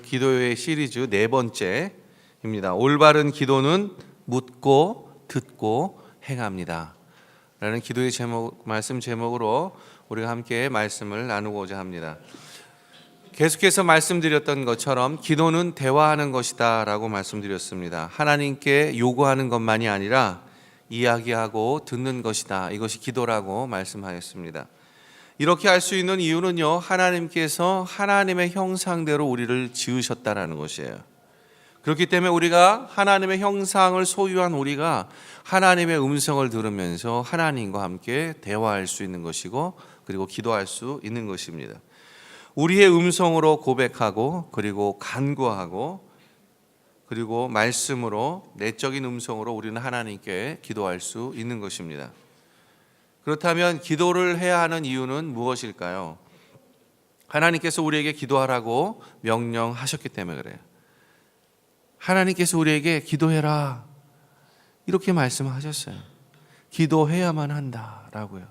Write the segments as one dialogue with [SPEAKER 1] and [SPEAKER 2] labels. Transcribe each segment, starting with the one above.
[SPEAKER 1] 기도의 시리즈 네 번째입니다. 올바른 기도는 묻고 듣고 행합니다 라는 기도의 말씀 제목으로 우리가 함께 말씀을 나누고자 합니다. 계속해서 말씀드렸던 것처럼 기도는 대화하는 것이다 라고 말씀드렸습니다. 하나님께 요구하는 것만이 아니라 이야기하고 듣는 것이다. 이것이 기도라고 말씀하였습니다. 이렇게 할 수 있는 이유는요, 하나님께서 하나님의 형상대로 우리를 지으셨다라는 것이에요. 그렇기 때문에 우리가 하나님의 형상을 소유한 우리가 하나님의 음성을 들으면서 하나님과 함께 대화할 수 있는 것이고, 그리고 기도할 수 있는 것입니다. 우리의 음성으로 고백하고, 그리고 간구하고, 그리고 말씀으로, 내적인 음성으로 우리는 하나님께 기도할 수 있는 것입니다. 그렇다면 기도를 해야 하는 이유는 무엇일까요? 하나님께서 우리에게 기도하라고 명령하셨기 때문에 그래요. 하나님께서 우리에게 기도해라 이렇게 말씀하셨어요. 기도해야만 한다라고요.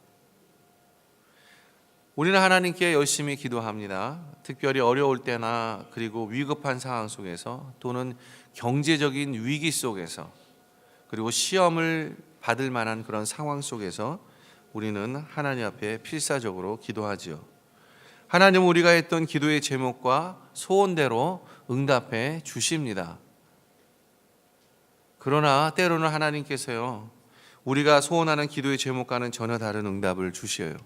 [SPEAKER 1] 우리는 하나님께 열심히 기도합니다. 특별히 어려울 때나 그리고 위급한 상황 속에서, 또는 경제적인 위기 속에서, 그리고 시험을 받을 만한 그런 상황 속에서 우리는 하나님 앞에 필사적으로 기도하지요. 하나님은 우리가 했던 기도의 제목과 소원대로 응답해 주십니다. 그러나 때로는 하나님께서요, 우리가 소원하는 기도의 제목과는 전혀 다른 응답을 주셔요.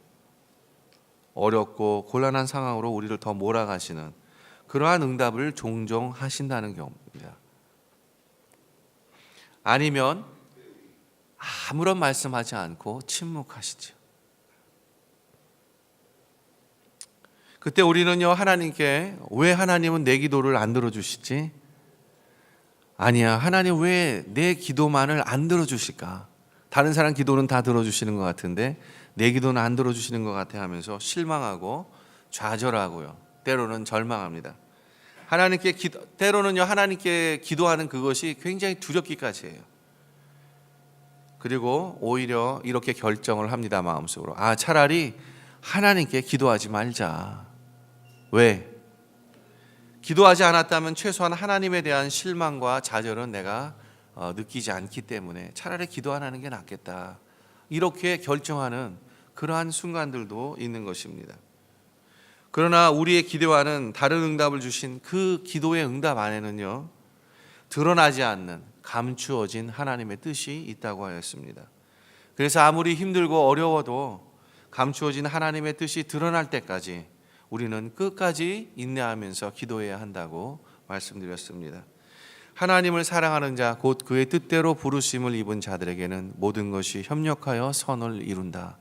[SPEAKER 1] 어렵고 곤란한 상황으로 우리를 더 몰아가시는 그러한 응답을 종종 하신다는 경우입니다. 아니면 아무런 말씀하지 않고 침묵하시죠. 그때 우리는요, 하나님께 왜 하나님은 내 기도를 안 들어주시지? 아니야, 하나님 왜 내 기도만을 안 들어주실까? 다른 사람 기도는 다 들어주시는 것 같은데 내 기도는 안 들어주시는 것 같아 하면서 실망하고 좌절하고요, 때로는 절망합니다. 때로는요, 하나님께 기도하는 그것이 굉장히 두렵기까지 해요. 그리고 오히려 이렇게 결정을 합니다. 마음속으로 차라리 하나님께 기도하지 말자. 왜? 기도하지 않았다면 최소한 하나님에 대한 실망과 좌절은 내가 느끼지 않기 때문에 차라리 기도 안 하는 게 낫겠다, 이렇게 결정하는 그러한 순간들도 있는 것입니다. 그러나 우리의 기도와는 다른 응답을 주신 그 기도의 응답 안에는요, 드러나지 않는 감추어진 하나님의 뜻이 있다고 하였습니다. 그래서 아무리 힘들고 어려워도 감추어진 하나님의 뜻이 드러날 때까지 우리는 끝까지 인내하면서 기도해야 한다고 말씀드렸습니다. 하나님을 사랑하는 자, 곧 그의 뜻대로 부르심을 입은 자들에게는 모든 것이 협력하여 선을 이룬다.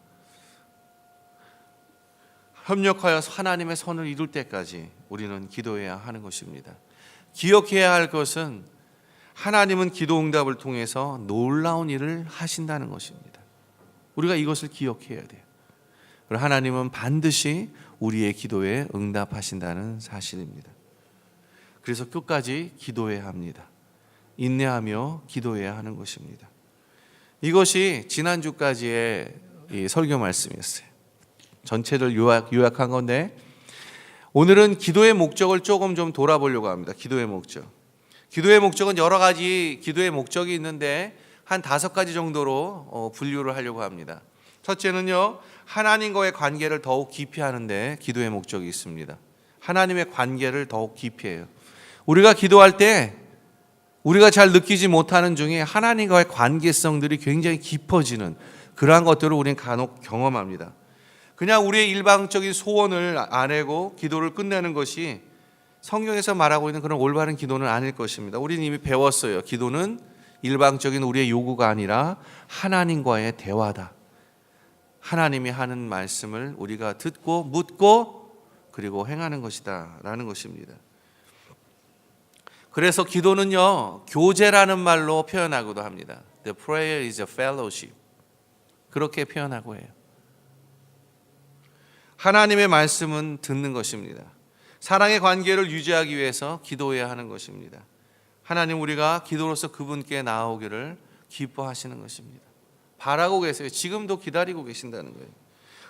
[SPEAKER 1] 협력하여 하나님의 선을 이룰 때까지 우리는 기도해야 하는 것입니다. 기억해야 할 것은 하나님은 기도 응답을 통해서 놀라운 일을 하신다는 것입니다. 우리가 이것을 기억해야 돼요. 그리고 하나님은 반드시 우리의 기도에 응답하신다는 사실입니다. 그래서 끝까지 기도해야 합니다. 인내하며 기도해야 하는 것입니다. 이것이 지난주까지의 이 설교 말씀이었어요. 전체를 요약한 건데, 오늘은 기도의 목적을 조금 좀 돌아보려고 합니다. 기도의 목적. 기도의 목적은 여러 가지 기도의 목적이 있는데 한 5가지 정도로 분류를 하려고 합니다. 첫째는요, 하나님과의 관계를 더욱 깊이 하는데 기도의 목적이 있습니다. 하나님의 관계를 더욱 깊이 해요. 우리가 기도할 때 우리가 잘 느끼지 못하는 중에 하나님과의 관계성들이 굉장히 깊어지는 그러한 것들을 우리는 간혹 경험합니다. 그냥 우리의 일방적인 소원을 아내고 기도를 끝내는 것이 성경에서 말하고 있는 그런 올바른 기도는 아닐 것입니다. 우리는 이미 배웠어요. 기도는 일방적인 우리의 요구가 아니라 하나님과의 대화다. 하나님이 하는 말씀을 우리가 듣고 묻고 그리고 행하는 것이다 라는 것입니다. 그래서 기도는요, 교제라는 말로 표현하기도 합니다. The prayer is a fellowship. 그렇게 표현하고 해요. 하나님의 말씀은 듣는 것입니다. 사랑의 관계를 유지하기 위해서 기도해야 하는 것입니다. 하나님, 우리가 기도로서 그분께 나아오기를 기뻐하시는 것입니다. 바라고 계세요. 지금도 기다리고 계신다는 거예요.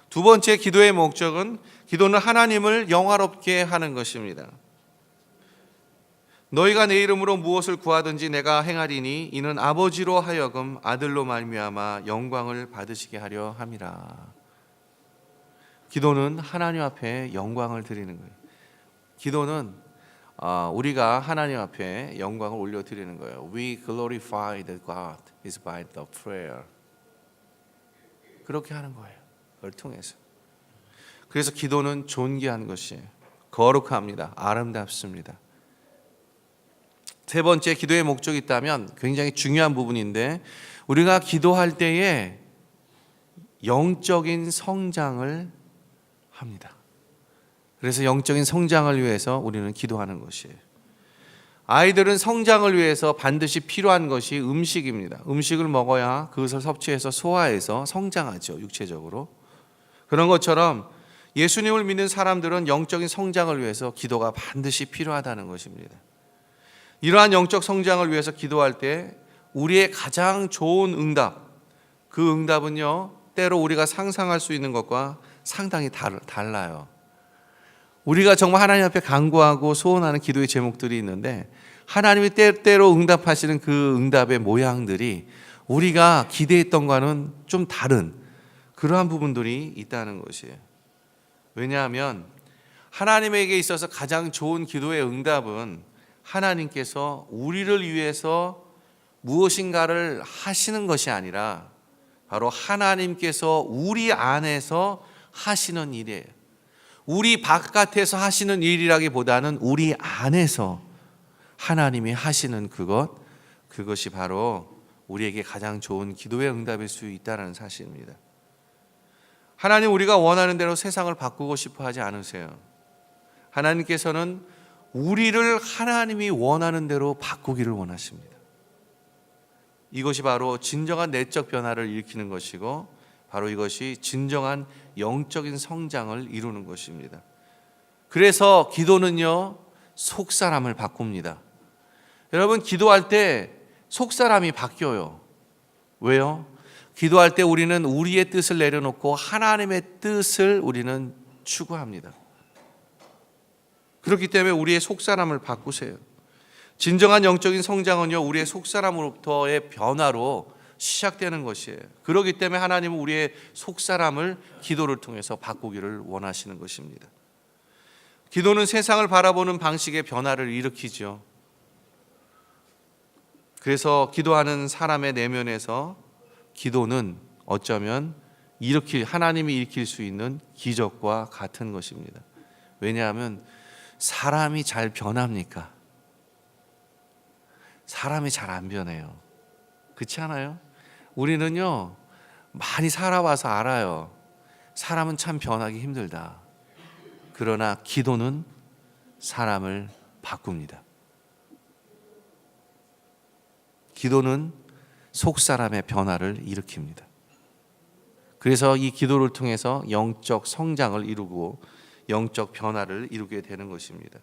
[SPEAKER 1] 두 번째 기도의 목적은, 기도는 하나님을 영화롭게 하는 것입니다. 너희가 내 이름으로 무엇을 구하든지 내가 행하리니 이는 아버지로 하여금 아들로 말미암아 영광을 받으시게 하려 함이라. 기도는 하나님 앞에 영광을 드리는 거예요. 기도는 우리가 하나님 앞에 영광을 올려드리는 거예요. We glorify the God is by the prayer. 그렇게 하는 거예요. 그걸 통해서. 그래서 기도는 존귀한 것이에요. 거룩합니다. 아름답습니다. 세 번째, 기도의 목적이 있다면 굉장히 중요한 부분인데, 우리가 기도할 때에 영적인 성장을 합니다. 그래서 영적인 성장을 위해서 우리는 기도하는 것이에요. 아이들은 성장을 위해서 반드시 필요한 것이 음식입니다. 음식을 먹어야 그것을 섭취해서 소화해서 성장하죠, 육체적으로. 그런 것처럼 예수님을 믿는 사람들은 영적인 성장을 위해서 기도가 반드시 필요하다는 것입니다. 이러한 영적 성장을 위해서 기도할 때 우리의 가장 좋은 응답, 그 응답은요, 때로 우리가 상상할 수 있는 것과 상당히 달라요. 우리가 정말 하나님 앞에 간구하고 소원하는 기도의 제목들이 있는데, 하나님이 때때로 응답하시는 그 응답의 모양들이 우리가 기대했던 것과는 좀 다른 그러한 부분들이 있다는 것이에요. 왜냐하면 하나님에게 있어서 가장 좋은 기도의 응답은 하나님께서 우리를 위해서 무엇인가를 하시는 것이 아니라 바로 하나님께서 우리 안에서 하시는 일이에요. 우리 바깥에서 하시는 일이라기보다는 우리 안에서 하나님이 하시는 그것이 바로 우리에게 가장 좋은 기도의 응답일 수 있다는 사실입니다. 하나님, 우리가 원하는 대로 세상을 바꾸고 싶어 하지 않으세요. 하나님께서는 우리를 하나님이 원하는 대로 바꾸기를 원하십니다. 이것이 바로 진정한 내적 변화를 일으키는 것이고, 바로 이것이 진정한 영적인 성장을 이루는 것입니다. 그래서 기도는요, 속사람을 바꿉니다. 여러분, 기도할 때 속사람이 바뀌어요. 왜요? 기도할 때 우리는 우리의 뜻을 내려놓고 하나님의 뜻을 우리는 추구합니다. 그렇기 때문에 우리의 속사람을 바꾸세요. 진정한 영적인 성장은요, 우리의 속사람으로부터의 변화로 시작되는 것이에요. 그렇기 때문에 하나님은 우리의 속사람을 기도를 통해서 바꾸기를 원하시는 것입니다. 기도는 세상을 바라보는 방식의 변화를 일으키죠. 그래서 기도하는 사람의 내면에서 기도는 어쩌면 하나님이 일으킬 수 있는 기적과 같은 것입니다. 왜냐하면 사람이 잘 변합니까? 사람이 잘 안 변해요. 그렇지 않아요? 우리는요, 많이 살아와서 알아요. 사람은 참 변하기 힘들다. 그러나 기도는 사람을 바꿉니다. 기도는 속사람의 변화를 일으킵니다. 그래서 이 기도를 통해서 영적 성장을 이루고 영적 변화를 이루게 되는 것입니다.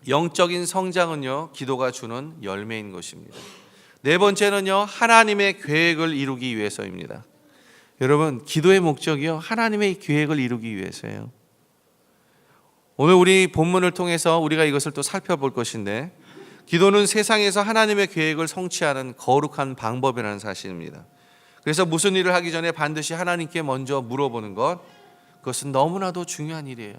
[SPEAKER 1] 영적인 성장은요, 기도가 주는 열매인 것입니다. 네 번째는요, 하나님의 계획을 이루기 위해서입니다. 여러분, 기도의 목적이요, 하나님의 계획을 이루기 위해서예요. 오늘 우리 본문을 통해서 우리가 이것을 또 살펴볼 것인데, 기도는 세상에서 하나님의 계획을 성취하는 거룩한 방법이라는 사실입니다. 그래서 무슨 일을 하기 전에 반드시 하나님께 먼저 물어보는 것, 그것은 너무나도 중요한 일이에요.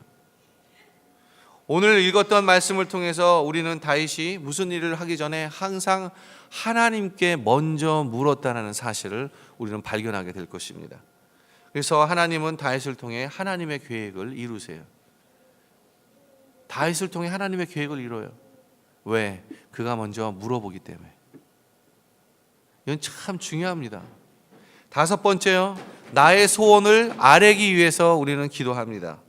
[SPEAKER 1] 오늘 읽었던 말씀을 통해서 우리는 다윗이 무슨 일을 하기 전에 항상 하나님께 먼저 물었다는 사실을 우리는 발견하게 될 것입니다. 그래서 하나님은 다윗을 통해 하나님의 계획을 이루세요. 다윗을 통해 하나님의 계획을 이뤄요. 왜? 그가 먼저 물어보기 때문에. 이건 참 중요합니다. 다섯 번째요, 나의 소원을 아뢰기 위해서 우리는 기도합니다.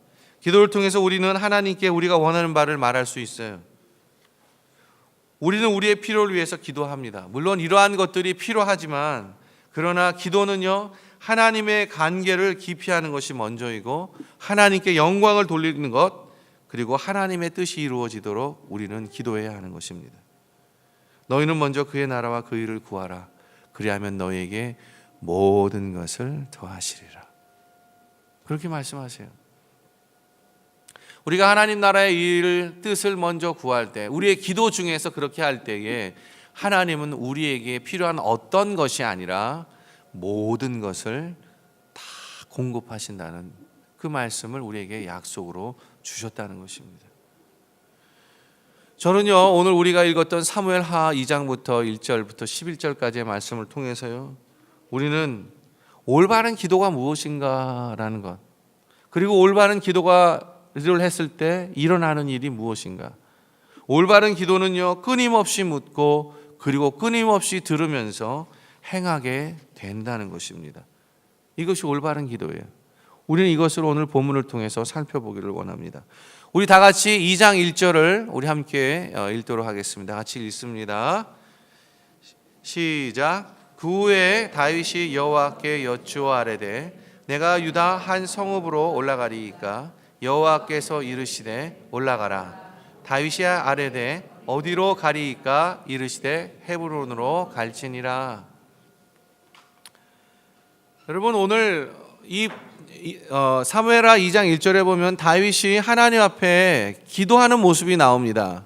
[SPEAKER 1] 기도를 통해서 우리는 하나님께 우리가 원하는 바를 말할 수 있어요. 우리는 우리의 필요를 위해서 기도합니다. 물론 이러한 것들이 필요하지만, 그러나 기도는요, 하나님의 관계를 깊이 하는 것이 먼저이고, 하나님께 영광을 돌리는 것, 그리고 하나님의 뜻이 이루어지도록 우리는 기도해야 하는 것입니다. 너희는 먼저 그의 나라와 그 일을 구하라. 그리하면 너희에게 모든 것을 더하시리라. 그렇게 말씀하세요. 우리가 하나님 나라의 일 뜻을 먼저 구할 때, 우리의 기도 중에서 그렇게 할 때에 하나님은 우리에게 필요한 어떤 것이 아니라 모든 것을 다 공급하신다는 그 말씀을 우리에게 약속으로 주셨다는 것입니다. 저는요, 오늘 우리가 읽었던 사무엘하 2장부터 1절부터 11절까지의 말씀을 통해서요, 우리는 올바른 기도가 무엇인가라는 것, 그리고 올바른 기도를 했을 때 일어나는 일이 무엇인가. 올바른 기도는요, 끊임없이 묻고 그리고 끊임없이 들으면서 행하게 된다는 것입니다. 이것이 올바른 기도예요. 우리는 이것을 오늘 본문을 통해서 살펴보기를 원합니다. 우리 다 같이 2장 1절을 우리 함께 읽도록 하겠습니다. 같이 읽습니다. 시작. 그 후에 다윗이 여호와께 여쭈어아뢰되 내가 유다 한 성읍으로 올라가리이까 여호와께서 이르시되 올라가라. 다윗이 아뢰되 어디로 가리이까 이르시되 헤브론으로 갈지니라. 여러분, 오늘 이 사무엘하 2장 1절에 보면 다윗이 하나님 앞에 기도하는 모습이 나옵니다.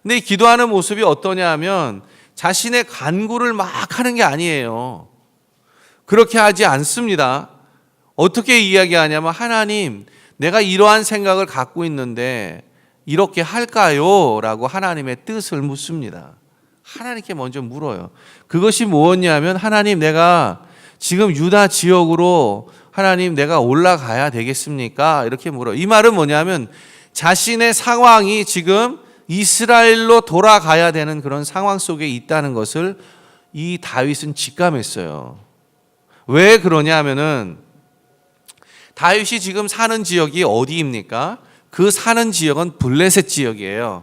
[SPEAKER 1] 근데 이 기도하는 모습이 어떠냐 하면 자신의 간구를 막 하는 게 아니에요. 그렇게 하지 않습니다. 어떻게 이야기하냐면, 하나님, 내가 이러한 생각을 갖고 있는데 이렇게 할까요? 라고 하나님의 뜻을 묻습니다. 하나님께 먼저 물어요. 그것이 무엇이냐면, 하나님, 내가 지금 유다 지역으로 하나님 내가 올라가야 되겠습니까? 이렇게 물어요. 이 말은 뭐냐면 자신의 상황이 지금 이스라엘로 돌아가야 되는 그런 상황 속에 있다는 것을 이 다윗은 직감했어요. 왜 그러냐 하면은 다윗이 지금 사는 지역이 어디입니까? 그 사는 지역은 블레셋 지역이에요.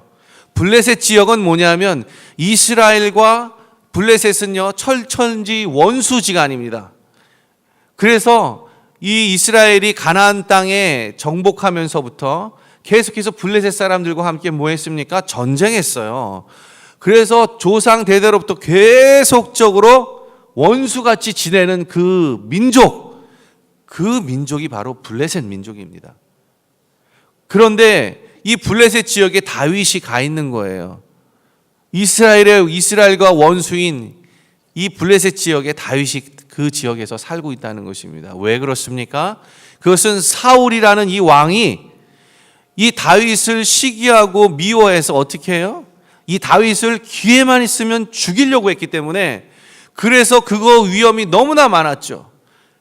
[SPEAKER 1] 블레셋 지역은 뭐냐면 이스라엘과 블레셋은요, 철천지 원수지간입니다. 그래서 이 이스라엘이 가나안 땅에 정복하면서부터 계속해서 블레셋 사람들과 함께 뭐 했습니까? 전쟁했어요. 그래서 조상 대대로부터 계속적으로 원수같이 지내는 그 민족이 바로 블레셋 민족입니다. 그런데 이 블레셋 지역에 다윗이 가 있는 거예요. 이스라엘과 원수인 이 블레셋 지역에 다윗이 그 지역에서 살고 있다는 것입니다. 왜 그렇습니까? 그것은 사울이라는 이 왕이 이 다윗을 시기하고 미워해서 어떻게 해요? 이 다윗을 기회만 있으면 죽이려고 했기 때문에, 그래서 그거 위험이 너무나 많았죠.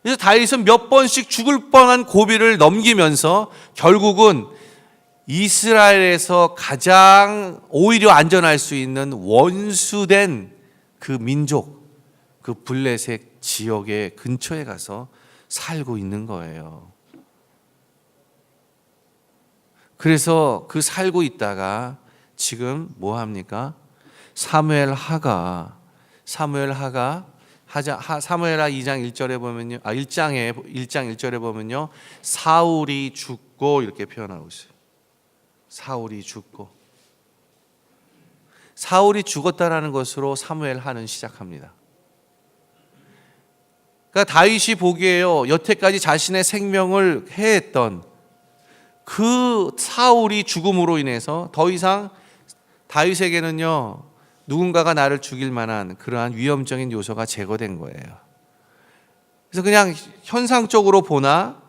[SPEAKER 1] 그래서 다윗은 몇 번씩 죽을 뻔한 고비를 넘기면서 결국은 이스라엘에서 가장 오히려 안전할 수 있는 원수된 그 민족, 그 블레셋 지역의 근처에 가서 살고 있는 거예요. 그래서 그 살고 있다가 지금 뭐 합니까? 사무엘하가 사무엘하 2장 1절에 보면요. 1장 1절에 보면요. 사울이 죽고 이렇게 표현하고 있어요. 사울이 죽고. 사울이 죽었다라는 것으로 사무엘하는 시작합니다. 그러니까 다윗이 보기에요, 여태까지 자신의 생명을 해했던 그 사울이 죽음으로 인해서 더 이상 다윗에게는요, 누군가가 나를 죽일 만한 그러한 위험적인 요소가 제거된 거예요. 그래서 그냥 현상적으로 보나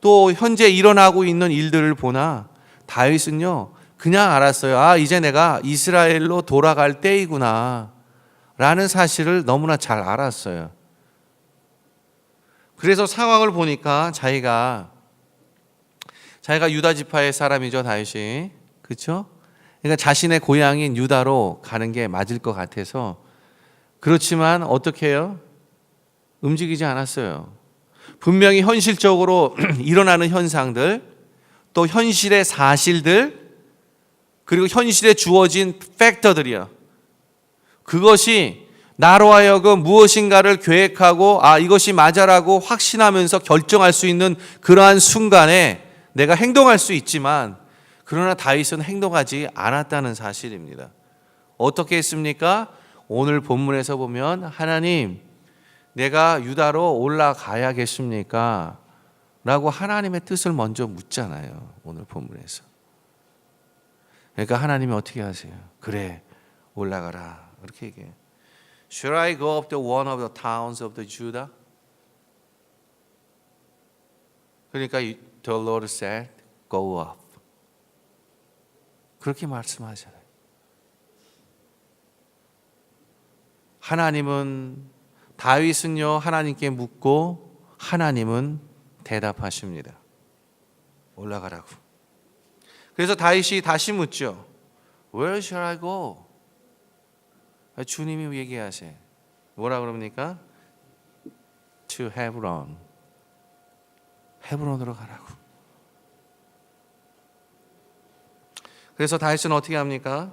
[SPEAKER 1] 또 현재 일어나고 있는 일들을 보나 다윗은요, 그냥 알았어요. 이제 내가 이스라엘로 돌아갈 때이구나 라는 사실을 너무나 잘 알았어요. 그래서 상황을 보니까 자기가 유다 지파의 사람이죠, 다윗이. 그렇죠? 그러니까 자신의 고향인 유다로 가는 게 맞을 것 같아서, 그렇지만 어떻게 해요? 움직이지 않았어요. 분명히 현실적으로 일어나는 현상들, 또 현실의 사실들, 그리고 현실에 주어진 팩터들이요. 그것이 나로 하여금 무엇인가를 계획하고 이것이 맞아라고 확신하면서 결정할 수 있는 그러한 순간에 내가 행동할 수 있지만, 그러나 다윗은 행동하지 않았다는 사실입니다. 어떻게 했습니까? 오늘 본문에서 보면 하나님, 내가 유다로 올라가야겠습니까? 라고 하나님의 뜻을 먼저 묻잖아요. 오늘 본문에서. 그러니까 하나님이 어떻게 하세요? 그래, 올라가라. 그렇게 얘기해요. Should I go up to one of the towns of the Judah? 그러니까 the Lord said, go up. 그렇게 말씀하잖아요. 다윗은요 하나님께 묻고 하나님은 대답하십니다. 올라가라고. 그래서 다윗이 다시 묻죠. Where shall I go? 주님이 얘기하세요. 뭐라 그럽니까? To Hebron. 헤브론으로 가라고. 그래서 다윗은 어떻게 합니까?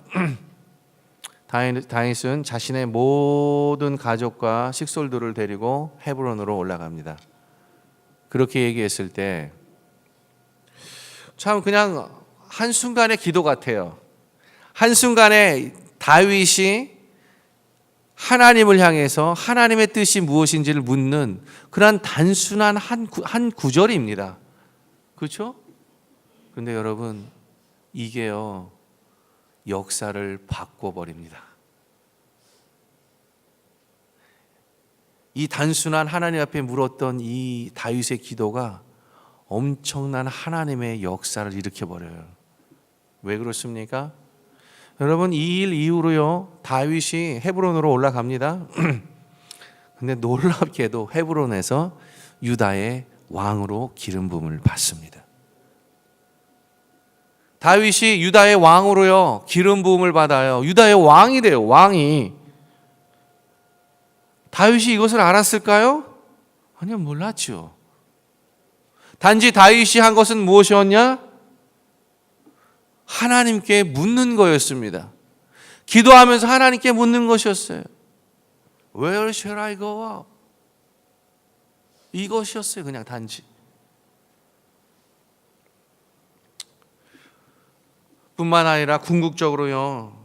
[SPEAKER 1] 다윗은 자신의 모든 가족과 식솔들을 데리고 헤브론으로 올라갑니다. 그렇게 얘기했을 때 참 그냥 한순간의 기도 같아요. 한순간에 다윗이 하나님을 향해서 하나님의 뜻이 무엇인지를 묻는 그런 단순한 한 구절입니다. 그렇죠? 그런데 여러분 이게요 역사를 바꿔버립니다. 이 단순한 하나님 앞에 물었던 이 다윗의 기도가 엄청난 하나님의 역사를 일으켜버려요. 왜 그렇습니까? 여러분 이 일 이후로요 다윗이 헤브론으로 올라갑니다. 근데 놀랍게도 헤브론에서 유다의 왕으로 기름 부음을 받습니다. 다윗이 유다의 왕으로요 기름 부음을 받아요. 유다의 왕이 돼요. 왕이. 다윗이 이것을 알았을까요? 아니요, 몰랐죠. 단지 다윗이 한 것은 무엇이었냐? 하나님께 묻는 거였습니다. 기도하면서 하나님께 묻는 것이었어요. Where shall I go up? 이것이었어요. 그냥 단지. 뿐만 아니라 궁극적으로요.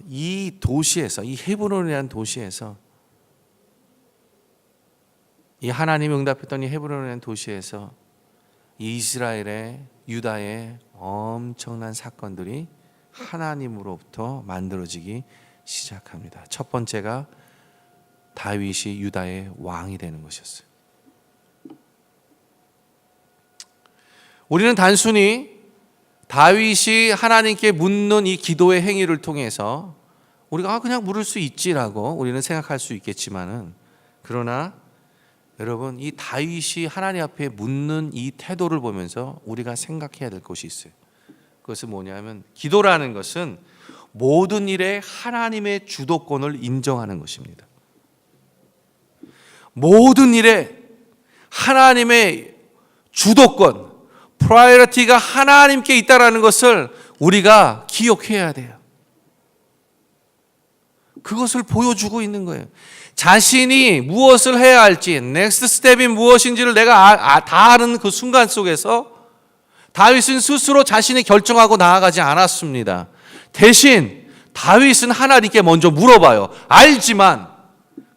[SPEAKER 1] 이 도시에서, 이 헤브론이라는 도시에서, 이 하나님이 응답했던 이 헤브론이라는 도시에서 이 이스라엘의 유다의 엄청난 사건들이 하나님으로부터 만들어지기 시작합니다. 첫 번째가 다윗이 유다의 왕이 되는 것이었어요. 우리는 단순히 다윗이 하나님께 묻는 이 기도의 행위를 통해서 우리가 그냥 물을 수 있지라고 우리는 생각할 수 있겠지만은, 그러나 여러분 이 다윗이 하나님 앞에 묻는 이 태도를 보면서 우리가 생각해야 될 것이 있어요. 그것은 뭐냐면 기도라는 것은 모든 일에 하나님의 주도권을 인정하는 것입니다. 모든 일에 하나님의 주도권, 프라이어티가 하나님께 있다라는 것을 우리가 기억해야 돼요. 그것을 보여주고 있는 거예요. 자신이 무엇을 해야 할지, 넥스트 스텝이 무엇인지를 내가 다 아는 그 순간 속에서 다윗은 스스로 자신이 결정하고 나아가지 않았습니다. 대신 다윗은 하나님께 먼저 물어봐요. 알지만,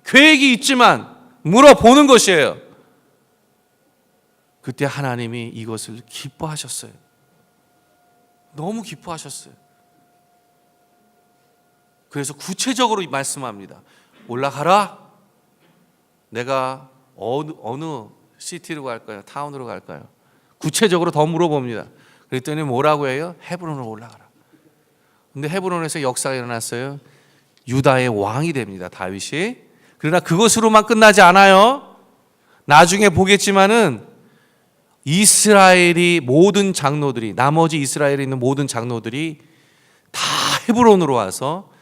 [SPEAKER 1] 계획이 있지만 물어보는 것이에요. 그때 하나님이 이것을 기뻐하셨어요. 너무 기뻐하셨어요. 그래서 구체적으로 말씀합니다. 올라가라. 내가 어느 시티로 갈까요? 타운으로 갈까요? 구체적으로 더 물어봅니다. 그랬더니 뭐라고 해요? 헤브론으로 올라가라. 근데 헤브론에서 역사가 일어났어요. 유다의 왕이 됩니다. 다윗이. 그러나 그것으로만 끝나지 않아요. 나중에 보겠지만은 이스라엘이 모든 장로들이, 나머지 이스라엘에 있는 모든 장로들이 다 헤브론으로 와서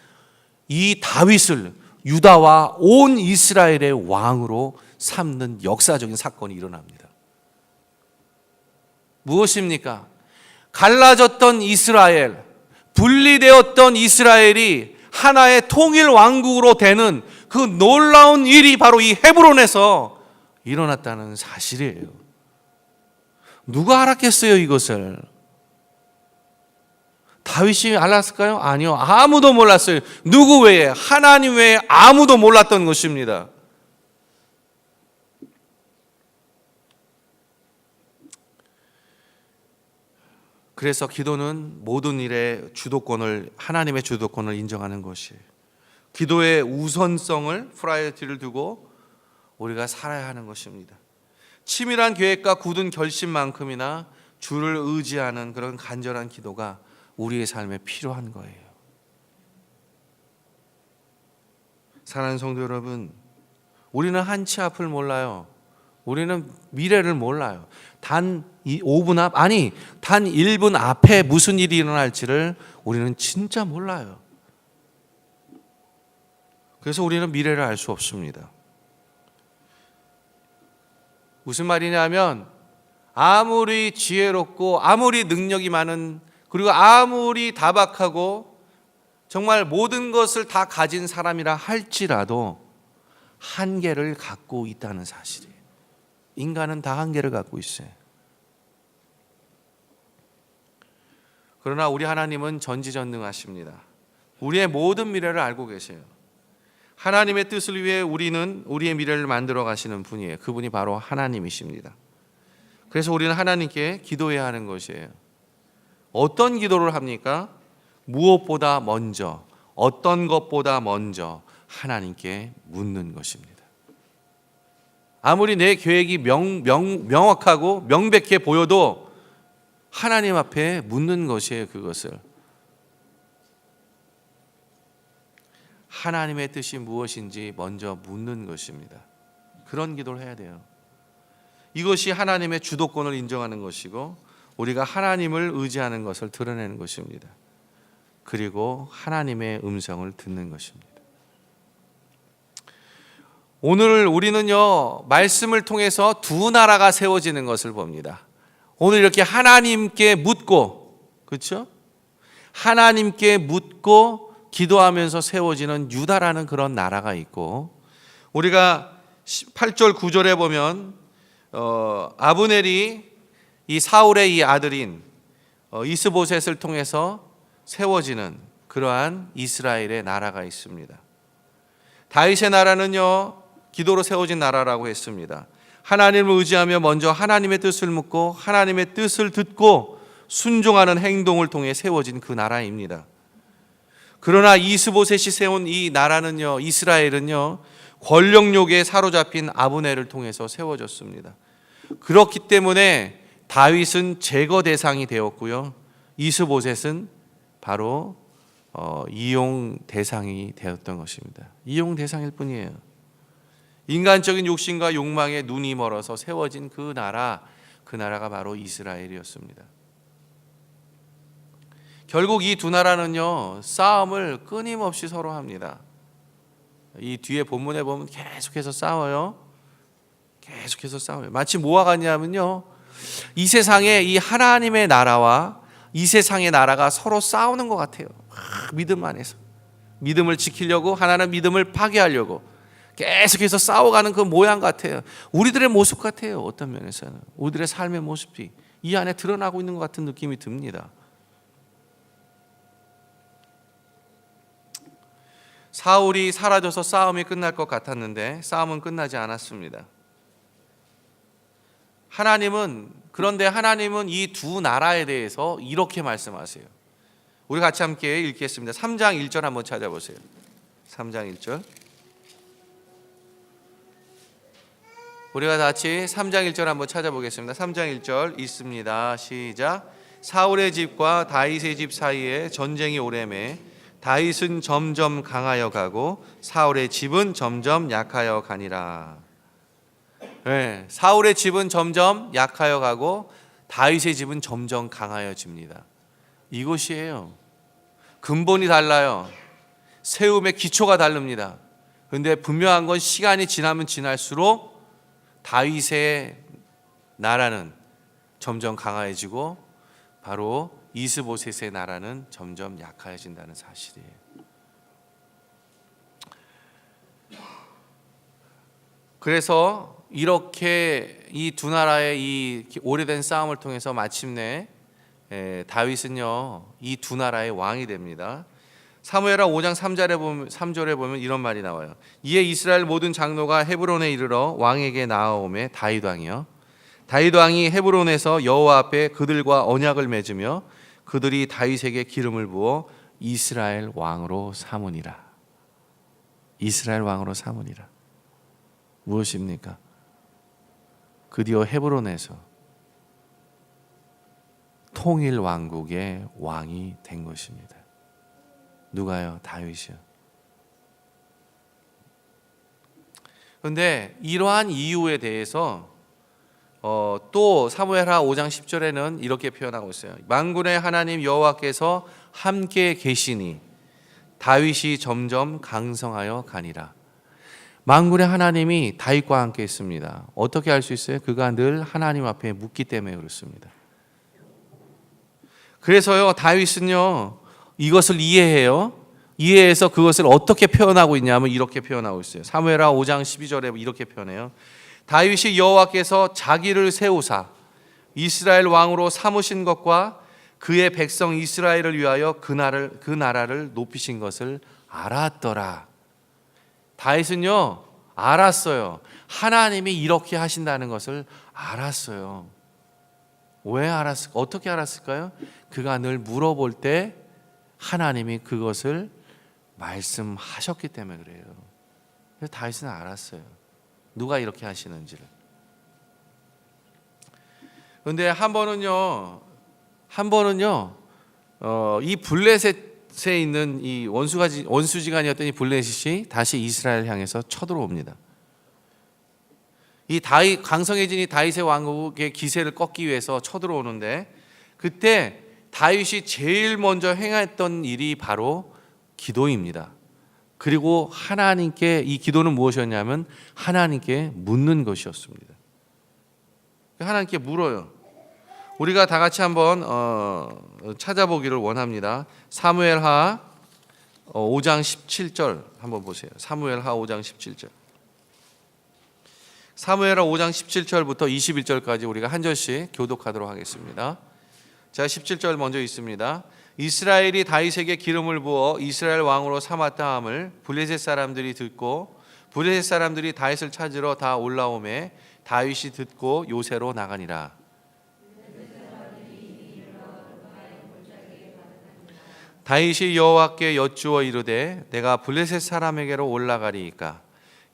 [SPEAKER 1] 이 다윗을 유다와 온 이스라엘의 왕으로 삼는 역사적인 사건이 일어납니다. 무엇입니까? 갈라졌던 이스라엘, 분리되었던 이스라엘이 하나의 통일 왕국으로 되는 그 놀라운 일이 바로 이 헤브론에서 일어났다는 사실이에요. 누가 알았겠어요, 이것을? 다윗이 알았을까요? 아니요. 아무도 몰랐어요. 누구 외에? 하나님 외에 아무도 몰랐던 것입니다. 그래서 기도는 모든 일의 주도권을, 하나님의 주도권을 인정하는 것이에요. 기도의 우선성을, 프라이어티를 두고 우리가 살아야 하는 것입니다. 치밀한 계획과 굳은 결심만큼이나 주를 의지하는 그런 간절한 기도가 우리의 삶에 필요한 거예요. 사랑하는 성도 여러분, 우리는 한치 앞을 몰라요. 우리는 미래를 몰라요. 단 5분 앞, 아니 단 1분 앞에 무슨 일이 일어날지를 우리는 진짜 몰라요. 그래서 우리는 미래를 알 수 없습니다. 무슨 말이냐면 아무리 지혜롭고 아무리 능력이 많은, 그리고 아무리 다박하고 정말 모든 것을 다 가진 사람이라 할지라도 한계를 갖고 있다는 사실이에요. 인간은 다 한계를 갖고 있어요. 그러나 우리 하나님은 전지전능하십니다. 우리의 모든 미래를 알고 계세요. 하나님의 뜻을 위해 우리는 우리의 미래를 만들어 가시는 분이에요. 그분이 바로 하나님이십니다. 그래서 우리는 하나님께 기도해야 하는 것이에요. 어떤 기도를 합니까? 무엇보다 먼저, 어떤 것보다 먼저 하나님께 묻는 것입니다. 아무리 내 계획이 명확하고 명백해 보여도 하나님 앞에 묻는 것이에요. 그것을 하나님의 뜻이 무엇인지 먼저 묻는 것입니다. 그런 기도를 해야 돼요. 이것이 하나님의 주도권을 인정하는 것이고 우리가 하나님을 의지하는 것을 드러내는 것입니다. 그리고 하나님의 음성을 듣는 것입니다. 오늘 우리는요, 말씀을 통해서 두 나라가 세워지는 것을 봅니다. 오늘 이렇게 하나님께 묻고, 그렇죠? 하나님께 묻고 기도하면서 세워지는 유다라는 그런 나라가 있고, 우리가 8절 9절에 보면 아브넬이 이 사울의 이 아들인 이스보셋을 통해서 세워지는 그러한 이스라엘의 나라가 있습니다. 다윗의 나라는요, 기도로 세워진 나라라고 했습니다. 하나님을 의지하며 먼저 하나님의 뜻을 묻고 하나님의 뜻을 듣고 순종하는 행동을 통해 세워진 그 나라입니다. 그러나 이스보셋이 세운 이 나라는요, 이스라엘은요, 권력욕에 사로잡힌 아브넬을 통해서 세워졌습니다. 그렇기 때문에 다윗은 제거 대상이 되었고요, 이스보셋은 바로 이용 대상이 되었던 것입니다. 이용 대상일 뿐이에요. 인간적인 욕심과 욕망에 눈이 멀어서 세워진 그 나라가 바로 이스라엘이었습니다. 결국 이 두 나라는요, 싸움을 끊임없이 서로 합니다. 이 뒤에 본문에 보면 계속해서 싸워요. 계속해서 싸워요. 마치 뭐와 같냐면요, 이 세상에 이 하나님의 나라와 이 세상의 나라가 서로 싸우는 것 같아요. 믿음 안에서 믿음을 지키려고, 하나는 믿음을 파괴하려고 계속해서 싸워가는 그 모양 같아요. 우리들의 모습 같아요. 어떤 면에서는 우리들의 삶의 모습이 이 안에 드러나고 있는 것 같은 느낌이 듭니다. 사울이 사라져서 싸움이 끝날 것 같았는데 싸움은 끝나지 않았습니다. 그런데 하나님은 이 두 나라에 대해서 이렇게 말씀하세요. 우리 같이 함께 읽겠습니다. 3장 1절 한번 찾아보세요. 3장 1절. 우리가 같이 3장 1절 한번 찾아보겠습니다. 3장 1절 있습니다. 시작. 사울의 집과 다윗의 집 사이에 전쟁이 오래매 다윗은 점점 강하여 가고 사울의 집은 점점 약하여 가니라. 네, 사울의 집은 점점 약하여 가고 다윗의 집은 점점 강하여집니다. 이것이에요. 근본이 달라요. 세움의 기초가 다릅니다. 그런데 분명한 건 시간이 지나면 지날수록 다윗의 나라는 점점 강해지고 바로 이스보셋의 나라는 점점 약해진다는 사실이에요. 그래서 이렇게 이 두 나라의 이 오래된 싸움을 통해서 마침내 다윗은요, 이 두 나라의 왕이 됩니다. 사무엘하 5장 3절에 보면 이런 말이 나와요. 이에 이스라엘 모든 장로가 헤브론에 이르러 왕에게 나아오매 다윗 왕이요 다윗 왕이 헤브론에서 여호와 앞에 그들과 언약을 맺으며 그들이 다윗에게 기름을 부어 이스라엘 왕으로 삼으니라. 이스라엘 왕으로 삼으니라. 무엇입니까? 드디어 헤브론에서 통일 왕국의 왕이 된 것입니다. 누가요? 다윗이요. 그런데 이러한 이유에 대해서 또 사무엘하 5장 10절에는 이렇게 표현하고 있어요. 만군의 하나님 여호와께서 함께 계시니 다윗이 점점 강성하여 가니라. 만군의 하나님이 다윗과 함께 있습니다. 어떻게 알 수 있어요? 그가 늘 하나님 앞에 묻기 때문에 그렇습니다. 그래서요, 다윗은요, 이것을 이해해요. 이해해서 그것을 어떻게 표현하고 있냐면 이렇게 표현하고 있어요. 사무엘하 5장 12절에 이렇게 표현해요. 다윗이 여호와께서 자기를 세우사 이스라엘 왕으로 삼으신 것과 그의 백성 이스라엘을 위하여 그 나라를 높이신 것을 알았더라. 다윗은요, 알았어요. 하나님이 이렇게 하신다는 것을 알았어요. 왜 알았을까? 어떻게 알았을까요? 그가 늘 물어볼 때 하나님이 그것을 말씀하셨기 때문에 그래요. 그래서 다윗은 알았어요. 누가 이렇게 하시는지를. 그런데 한 번은요, 이 블레셋에 있는 이 원수지간이었던 이 블레셋이 다시 이스라엘 향해서 쳐들어옵니다. 이 다윗, 강성해진 이 다윗의 왕국의 기세를 꺾기 위해서 쳐들어오는데, 그때 다윗이 제일 먼저 행했던 일이 바로 기도입니다. 그리고 하나님께, 이 기도는 무엇이었냐면 하나님께 묻는 것이었습니다. 하나님께 물어요. 우리가 다 같이 한번 찾아보기를 원합니다. 사무엘하 5장 17절 한번 보세요. 사무엘하 5장 17절. 사무엘하 5장 17절부터 21절까지 우리가 한 절씩 교독하도록 하겠습니다. 자, 17절 먼저 있습니다. 이스라엘이 다윗에게 기름을 부어 이스라엘 왕으로 삼았다 함을 블레셋 사람들이 듣고 블레셋 사람들이 다윗을 찾으러 다 올라오매 다윗이 듣고 요새로 나가니라. 다윗이 여호와께 여쭈어 이르되 내가 블레셋 사람에게로 올라가리이까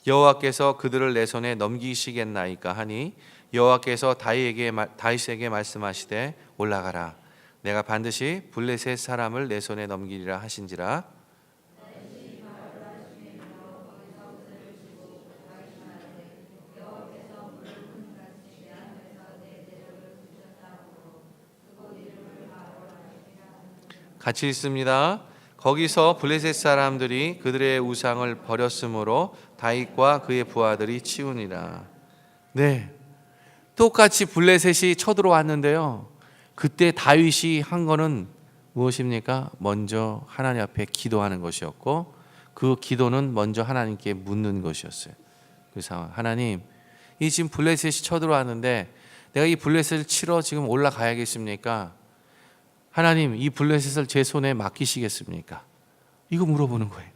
[SPEAKER 1] 여호와께서 그들을 내 손에 넘기시겠나이까 하니 여호와께서 다윗에게 말씀하시되 올라가라. 내가 반드시 블레셋 사람을 내 손에 넘기리라 하신지라. 같이 읽습니다. 거기서 블레셋 사람들이 그들의 우상을 버렸으므로 다윗과 그의 부하들이 치우니라. 네, 똑같이 블레셋이 쳐들어왔는데요, 그때 다윗이 한 거는 무엇입니까? 먼저 하나님 앞에 기도하는 것이었고, 그 기도는 먼저 하나님께 묻는 것이었어요. 그 상황, 하나님, 이 지금 블레셋이 쳐들어왔는데 내가 이 블레셋을 치러 지금 올라가야겠습니까? 하나님, 이 블레셋을 제 손에 맡기시겠습니까? 이거 물어보는 거예요.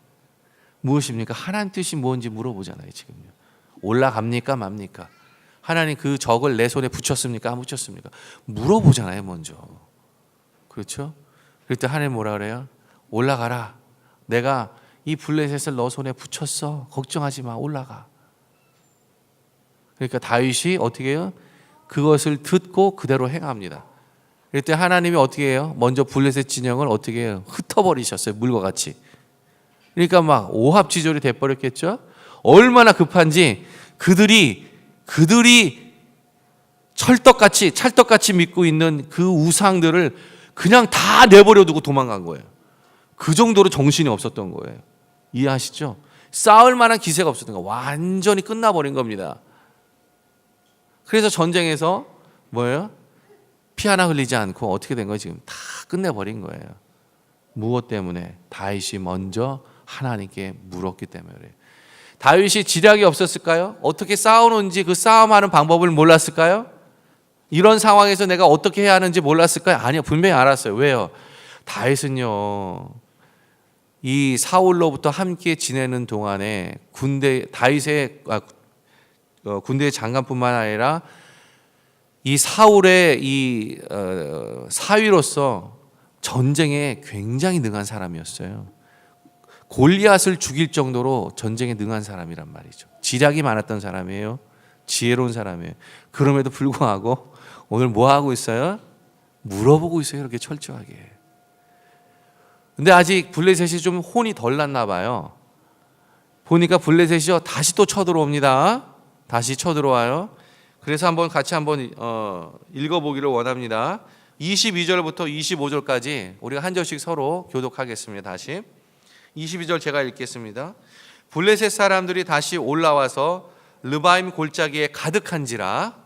[SPEAKER 1] 무엇입니까? 하나님 뜻이 뭔지 물어보잖아요. 지금요, 올라갑니까 맙니까? 하나님, 그 적을 내 손에 붙였습니까? 안 붙였습니까? 물어보잖아요, 먼저. 그렇죠? 그럴 때 하나님 뭐라 그래요? 올라가라. 내가 이 블레셋을 너 손에 붙였어. 걱정하지 마. 올라가. 그러니까 다윗이 어떻게 해요? 그것을 듣고 그대로 행합니다. 그럴 때 하나님이 어떻게 해요? 먼저 블레셋 진영을 어떻게 해요? 흩어버리셨어요. 물과 같이. 그러니까 막 오합지졸이 돼버렸겠죠? 얼마나 급한지 그들이 찰떡같이 믿고 있는 그 우상들을 그냥 다 내버려 두고 도망간 거예요. 그 정도로 정신이 없었던 거예요. 이해하시죠? 싸울 만한 기세가 없었던 거예요. 완전히 끝나버린 겁니다. 그래서 전쟁에서 뭐예요? 피 하나 흘리지 않고 어떻게 된 거예요? 지금 다 끝내버린 거예요. 무엇 때문에? 다윗이 먼저 하나님께 물었기 때문에 그래요. 다윗이 지략이 없었을까요? 어떻게 싸우는지 그 싸움하는 방법을 몰랐을까요? 이런 상황에서 내가 어떻게 해야 하는지 몰랐을까요? 아니요, 분명히 알았어요. 왜요? 다윗은요, 이 사울로부터 함께 지내는 동안에 군대의 장관뿐만 아니라 이 사울의 이 사위로서 전쟁에 굉장히 능한 사람이었어요. 골리앗을 죽일 정도로 전쟁에 능한 사람이란 말이죠. 지략이 많았던 사람이에요. 지혜로운 사람이에요. 그럼에도 불구하고 오늘 뭐 하고 있어요? 물어보고 있어요. 이렇게 철저하게. 근데 아직 블레셋이 좀 혼이 덜 났나 봐요. 보니까 블레셋이 다시 또 쳐들어옵니다. 다시 쳐들어와요. 그래서 같이 한번 읽어보기를 원합니다. 22절부터 25절까지 우리가 한 절씩 서로 교독하겠습니다. 다시 22절 제가 읽겠습니다. 블레셋 사람들이 다시 올라와서 르바임 골짜기에 가득한지라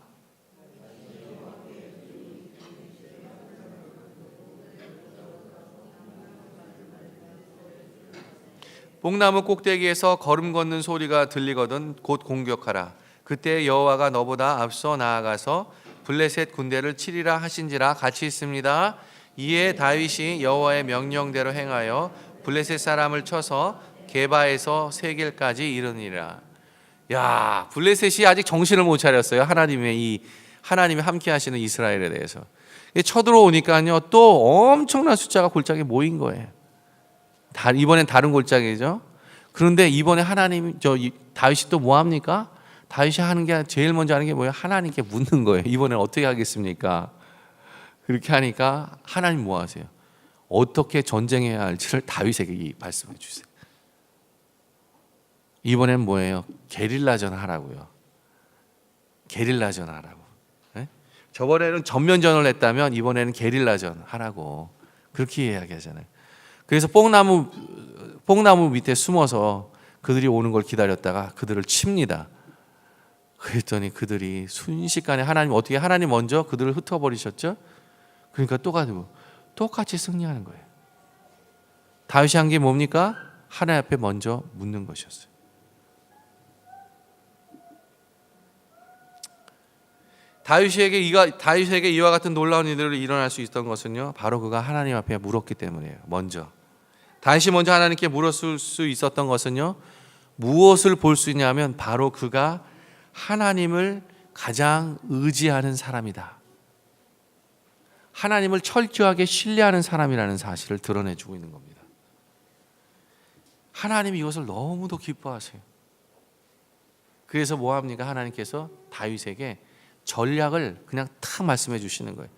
[SPEAKER 1] 뽕나무 꼭대기에서 걸음 걷는 소리가 들리거든 곧 공격하라. 그때 여호와가 너보다 앞서 나아가서 블레셋 군대를 치리라 하신지라. 같이 있습니다. 이에 다윗이 여호와의 명령대로 행하여 블레셋 사람을 쳐서 게바에서 세겔까지 이르니라. 야, 블레셋이 아직 정신을 못 차렸어요. 하나님이 함께 하시는 이스라엘에 대해서. 쳐들어오니까요, 또 엄청난 숫자가 골짜기에 모인 거예요. 이번엔 다른 골짜기죠. 그런데 이번에 다윗이 또 뭐 합니까? 다윗이 하는 게 제일 먼저 하는 게 뭐예요? 하나님께 묻는 거예요. 이번엔 어떻게 하겠습니까? 그렇게 하니까 하나님 뭐 하세요? 어떻게 전쟁해야 할지를 다윗에게 말씀해 주세요. 이번엔 뭐예요? 게릴라전 하라고요. 게릴라전 하라고. 네? 저번에는 전면전을 했다면 이번에는 게릴라전 하라고 그렇게 이야기하잖아요. 그래서 뽕나무 밑에 숨어서 그들이 오는 걸 기다렸다가 그들을 칩니다. 그랬더니 그들이 순식간에 하나님 먼저 그들을 흩어버리셨죠? 그러니까 또 가지고 똑같이 승리하는 거예요. 다윗이 한 게 뭡니까? 하나님 앞에 먼저 묻는 것이었어요. 다윗에게 이와 같은 놀라운 일들이 일어날 수 있었던 것은요, 바로 그가 하나님 앞에 물었기 때문이에요. 다윗이 먼저 하나님께 물었을 수 있었던 것은요, 무엇을 볼 수 있냐면 바로 그가 하나님을 가장 의지하는 사람이다. 하나님을 철저하게 신뢰하는 사람이라는 사실을 드러내주고 있는 겁니다. 하나님이 이것을 너무도 기뻐하세요. 그래서 뭐 합니까? 하나님께서 다윗에게 전략을 그냥 탁 말씀해 주시는 거예요.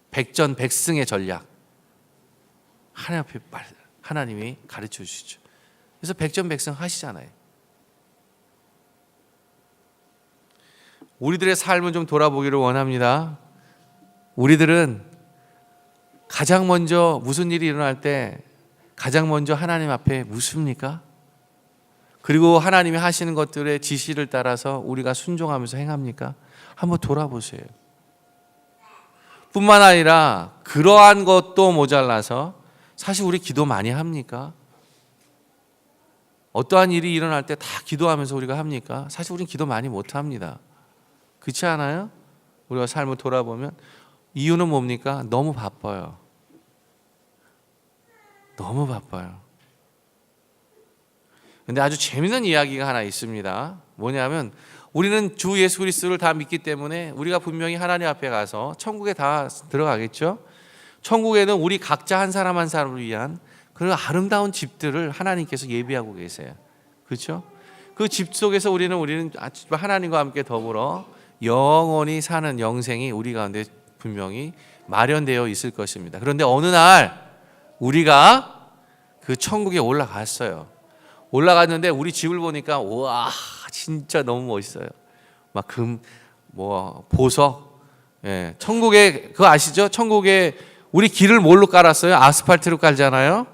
[SPEAKER 1] 백전백승의 전략. 하나님 앞에 하나님이 가르쳐 주시죠. 그래서 백전백승 하시잖아요. 우리들의 삶을 좀 돌아보기를 원합니다. 우리들은 가장 먼저 무슨 일이 일어날 때 가장 먼저 하나님 앞에 묻습니까? 그리고 하나님이 하시는 것들의 지시를 따라서 우리가 순종하면서 행합니까? 한번 돌아보세요. 뿐만 아니라 그러한 것도 모자라서 사실 우리 기도 많이 합니까? 어떠한 일이 일어날 때 다 기도하면서 우리가 합니까? 사실 우리는 기도 많이 못 합니다. 그렇지 않아요? 우리가 삶을 돌아보면 이유는 뭡니까? 너무 바빠요. 너무 바빠요. 근데 아주 재미있는 이야기가 하나 있습니다. 뭐냐면 우리는 주 예수 그리스도를 다 믿기 때문에 우리가 분명히 하나님 앞에 가서 천국에 다 들어가겠죠. 천국에는 우리 각자 한 사람 한 사람을 위한 그런 아름다운 집들을 하나님께서 예비하고 계세요. 그렇죠? 그 집 속에서 우리는 하나님과 함께 더불어 영원히 사는 영생이 우리 가운데 분명히 마련되어 있을 것입니다. 그런데 어느 날 우리가 그 천국에 올라갔어요. 올라갔는데 우리 집을 보니까 와 진짜 너무 멋있어요. 막 보석. 예, 천국에 그거 아시죠? 천국에 우리 길을 뭘로 깔았어요? 아스팔트로 깔잖아요.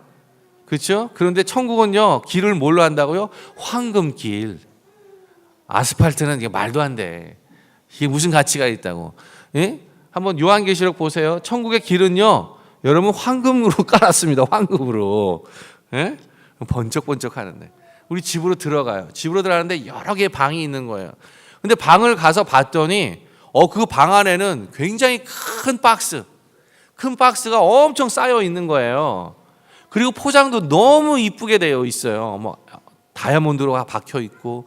[SPEAKER 1] 그렇죠? 그런데 천국은요 길을 뭘로 한다고요? 황금길. 아스팔트는 이게 말도 안 돼. 이게 무슨 가치가 있다고? 예? 한번 요한계시록 보세요. 천국의 길은요, 여러분 황금으로 깔았습니다. 황금으로. 예? 번쩍번쩍 하는데 우리 집으로 들어가요. 집으로 들어가는데 여러 개의 방이 있는 거예요. 근데 방을 가서 봤더니 그 방 안에는 굉장히 큰 박스가 엄청 쌓여 있는 거예요. 그리고 포장도 너무 이쁘게 되어 있어요. 뭐 다이아몬드로 박혀 있고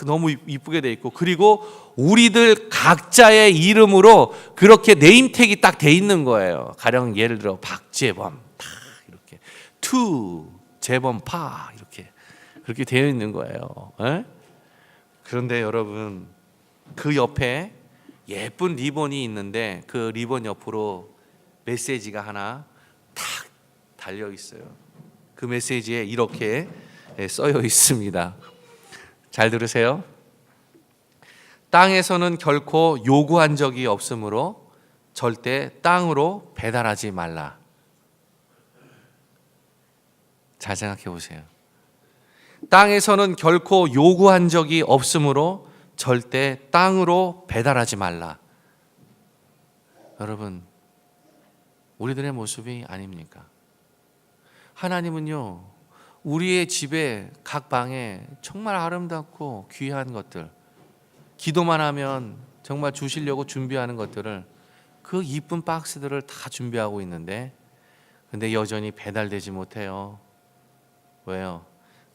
[SPEAKER 1] 너무 이쁘게 돼 있고, 그리고 우리들 각자의 이름으로 그렇게 네임택이 딱 돼 있는 거예요. 가령 예를 들어 박재범 탁 이렇게, 투 재범 파 이렇게 그렇게 되어 있는 거예요. 에? 그런데 여러분, 그 옆에 예쁜 리본이 있는데 그 리본 옆으로 메시지가 하나 탁 달려 있어요. 그 메시지에 이렇게 써여 있습니다. 잘 들으세요. 땅에서는 결코 요구한 적이 없으므로 절대 땅으로 배달하지 말라. 잘 생각해 보세요. 땅에서는 결코 요구한 적이 없으므로 절대 땅으로 배달하지 말라. 여러분, 우리들의 모습이 아닙니까? 하나님은요, 우리의 집에 각 방에 정말 아름답고 귀한 것들, 기도만 하면 정말 주시려고 준비하는 것들을, 그 이쁜 박스들을 다 준비하고 있는데, 근데 여전히 배달되지 못해요. 왜요?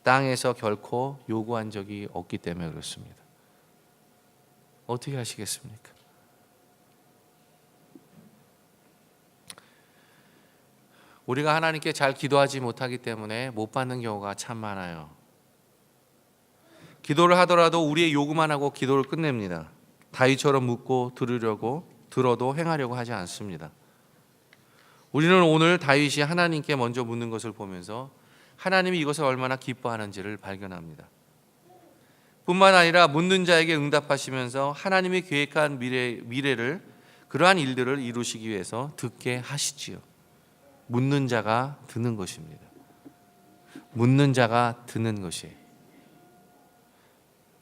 [SPEAKER 1] 땅에서 결코 요구한 적이 없기 때문에 그렇습니다. 어떻게 하시겠습니까? 우리가 하나님께 잘 기도하지 못하기 때문에 못 받는 경우가 참 많아요. 기도를 하더라도 우리의 요구만 하고 기도를 끝냅니다. 다윗처럼 묻고 들으려고, 들어도 행하려고 하지 않습니다. 우리는 오늘 다윗이 하나님께 먼저 묻는 것을 보면서 하나님이 이것을 얼마나 기뻐하는지를 발견합니다. 뿐만 아니라 묻는 자에게 응답하시면서 하나님이 계획한 미래를, 그러한 일들을 이루시기 위해서 듣게 하시지요. 묻는 자가 듣는 것입니다. 묻는 자가 듣는 것이에요.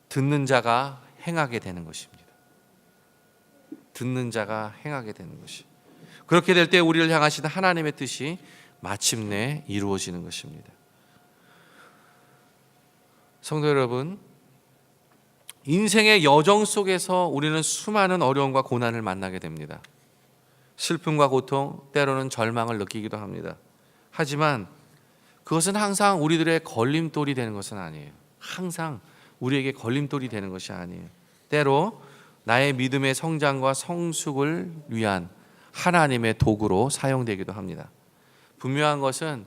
[SPEAKER 1] 듣는 자가 행하게 되는 것입니다. 듣는 자가 행하게 되는 것이. 그렇게 될 때 우리를 향하신 하나님의 뜻이 마침내 이루어지는 것입니다. 성도 여러분, 인생의 여정 속에서 우리는 수많은 어려움과 고난을 만나게 됩니다. 슬픔과 고통, 때로는 절망을 느끼기도 합니다. 하지만 그것은 항상 우리들의 걸림돌이 되는 것은 아니에요. 항상 우리에게 걸림돌이 되는 것이 아니에요. 때로 나의 믿음의 성장과 성숙을 위한 하나님의 도구로 사용되기도 합니다. 분명한 것은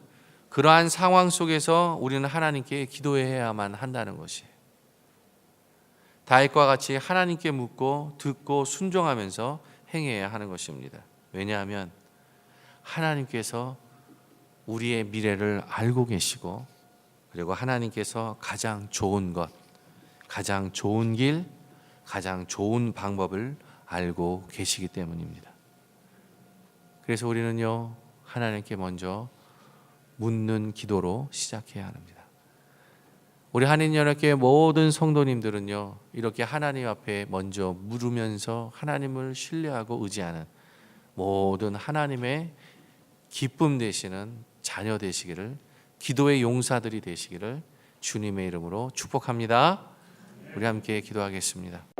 [SPEAKER 1] 그러한 상황 속에서 우리는 하나님께 기도해야만 한다는 것이에요. 다윗과 같이 하나님께 묻고 듣고 순종하면서 행해야 하는 것입니다. 왜냐하면 하나님께서 우리의 미래를 알고 계시고, 그리고 하나님께서 가장 좋은 것, 가장 좋은 길, 가장 좋은 방법을 알고 계시기 때문입니다. 그래서 우리는요, 하나님께 먼저 묻는 기도로 시작해야 합니다. 우리 한인연합교회 모든 성도님들은요, 이렇게 하나님 앞에 먼저 물으면서 하나님을 신뢰하고 의지하는 모든 하나님의 기쁨 되시는 자녀 되시기를, 기도의 용사들이 되시기를 주님의 이름으로 축복합니다. 우리 함께 기도하겠습니다.